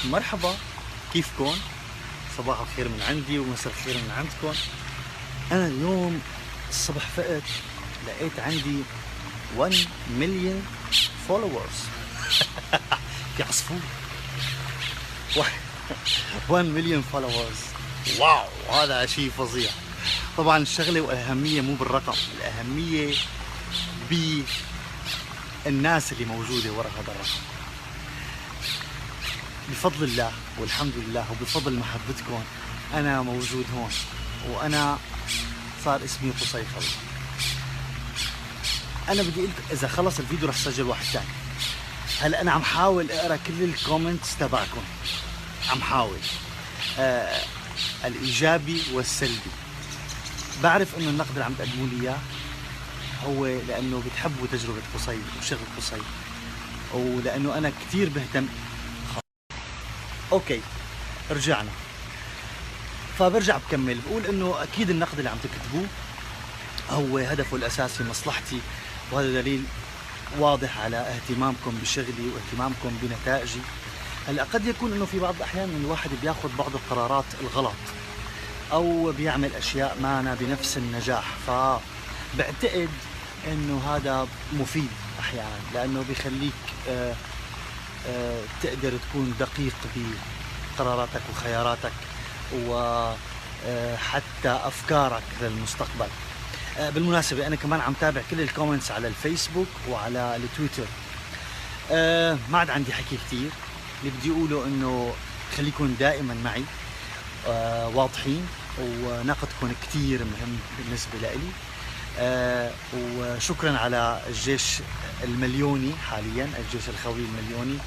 مرحبا، كيفكن؟ صباح الخير من عندي ومساء الخير من عندكم. أنا اليوم الصبح فقت لقيت عندي 1 مليون فولورز. في عصفور 1 مليون فولورز، واو، هذا شيء فظيع. طبعا الشغلة والأهمية مو بالرقم، الأهمية بالناس اللي موجودة وراء هذا الرقم. بفضل الله والحمد لله وبفضل محبتكم أنا موجود هون، وأنا صار اسمي قصي خلق. أنا بدي أقول إذا خلص الفيديو رح سجل واحد ثاني. هلا أنا عم حاول أقرأ كل الكومنتس تبعكم، عم حاول الإيجابي والسلبي. بعرف إنه النقد اللي عم تقدموا لي إياه هو لأنه بتحبوا تجربة قصي وشغل قصي، ولأنه أنا كتير بهتم. اوكي، رجعنا. فبرجع بكمل بقول انه اكيد النقد اللي عم تكتبوه هو هدفه الاساسي مصلحتي، وهذا دليل واضح على اهتمامكم بشغلي واهتمامكم بنتائجي. هلا قد يكون انه في بعض الاحيان الواحد بياخذ بعض القرارات الغلط او بيعمل اشياء ما بنفس النجاح، فبعتقد انه هذا مفيد احيانا لانه بيخليك تقدر تكون دقيق بقراراتك وخياراتك وحتى أفكارك للمستقبل. بالمناسبة أنا كمان عم تابع كل الكومنتس على الفيسبوك وعلى التويتر. ما عاد عندي حكي كتير، اللي بدي أقوله إنه خليكن دائما معي واضحين، ونقدكم كتير مهم بالنسبة لإلي. وشكرا على الجيش المليوني حاليا، الجيش الخوي المليوني.